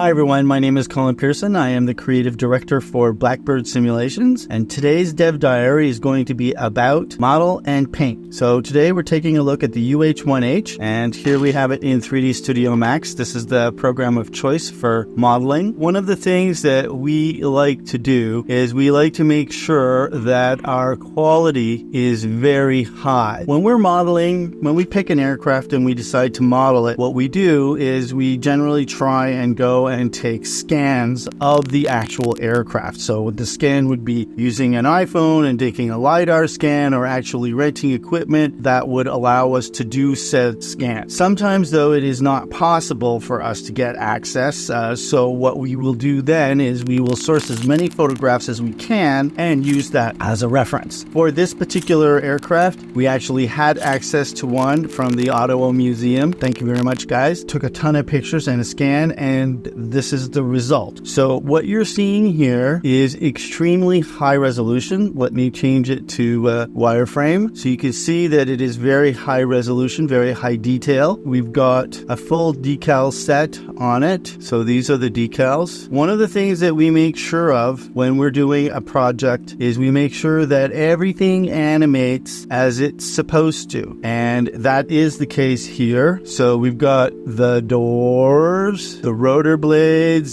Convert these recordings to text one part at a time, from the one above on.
Hi everyone, my name is Colin Pearson. I am the creative director for Blackbird Simulations, and today's dev diary is going to be about model and paint. So today we're taking a look at the UH1H, and here we have it in 3D Studio Max. This is the program of choice for modeling. One of the things that we like to do is we like to make sure that our quality is very high. When we're modeling, when we pick an aircraft and we decide to model it, what we do is we generally try and go and take scans of the actual aircraft. So the scan would be using an iPhone and taking a LiDAR scan, or actually renting equipment that would allow us to do said scan. Sometimes though it is not possible for us to get access, so what we will do then is we will source as many photographs as we can and use that as a reference. For this particular aircraft, we actually had access to one from the Ottawa Museum. Thank you very much, guys. Took a ton of pictures and a scan, and this is the result. So what you're seeing here is extremely high resolution. Let me change it to wireframe. So you can see that it is very high resolution, very high detail. We've got a full decal set on it. So these are the decals. One of the things that we make sure of when we're doing a project is we make sure that everything animates as it's supposed to. And that is the case here. So we've got the doors, the rotor blades,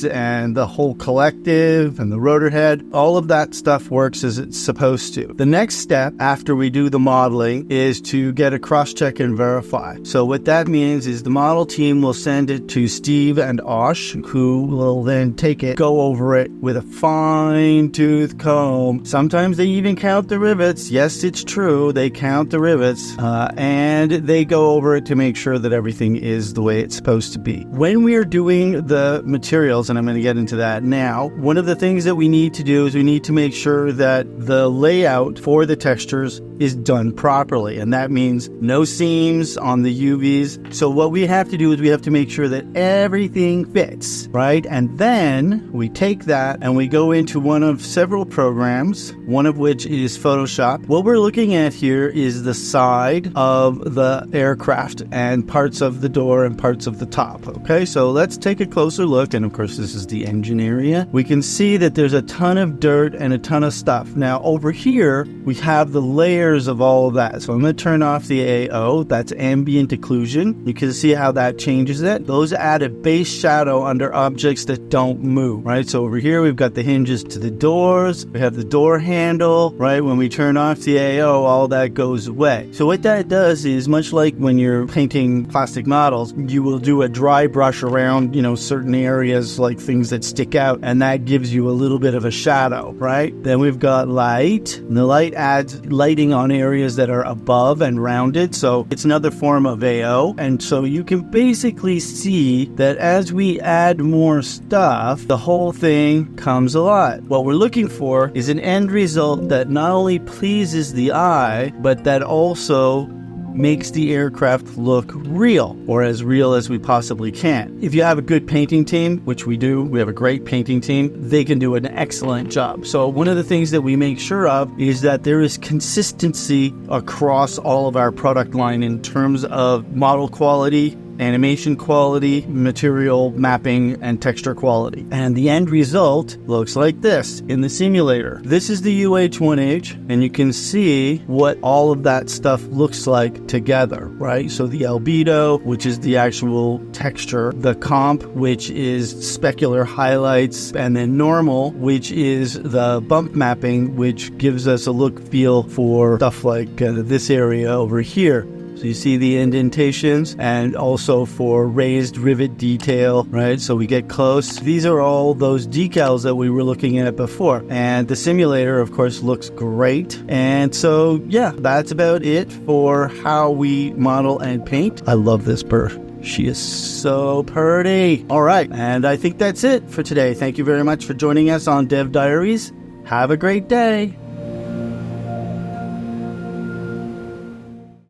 and the whole collective and the rotor head. All of that stuff works as it's supposed to. The next step after we do the modeling is to get a cross-check and verify. So what that means is the model team will send it to Steve and Osh, who will then take it, go over it with a fine-tooth comb. Sometimes they even count the rivets. Yes, it's true. They count the rivets, and they go over it to make sure that everything is the way it's supposed to be. When we are doing the materials, and I'm going to get into that now, one of the things that we need to do is we need to make sure that the layout for the textures is done properly, and that means no seams on the UVs. So what we have to do is we have to make sure that everything fits, right? And then we take that and we go into one of several programs, one of which is Photoshop. What we're looking at here is the side of the aircraft and parts of the door and parts of the top. Okay, so let's take a closer look, and of course this is the engine area. We can see that there's a ton of dirt and a ton of stuff. Now over here we have the layers of all of that. So I'm going to turn off the AO. That's ambient occlusion. You can see how that changes it. Those add a base shadow under objects that don't move, right? So over here we've got the hinges to the doors. We have the door handle, right? When we turn off the AO, all that goes away. So what that does is, much like when you're painting plastic models, you will do a dry brush around, certain areas, like things that stick out, and that gives you a little bit of a shadow, right? Then we've got light, and the light adds lighting on areas that are above and rounded, so it's another form of AO. And so you can basically see that as we add more stuff, the whole thing comes alive. What we're looking for is an end result that not only pleases the eye, but that also makes the aircraft look real, or as real as we possibly can. If you have a good painting team, which we do, we have a great painting team, they can do an excellent job. So one of the things that we make sure of is that there is consistency across all of our product line in terms of model quality, animation quality, material mapping, and texture quality. And the end result looks like this in the simulator. This is the UH1H, and you can see what all of that stuff looks like together, right? So the albedo, which is the actual texture, the comp, which is specular highlights, and then normal, which is the bump mapping, which gives us a look feel for stuff like this area over here. So you see the indentations, and also for raised rivet detail, right? So we get close. These are all those decals that we were looking at before. And the simulator, of course, looks great. And so, yeah, that's about it for how we model and paint. I love this bird. She is so pretty. All right, and I think that's it for today. Thank you very much for joining us on Dev Diaries. Have a great day.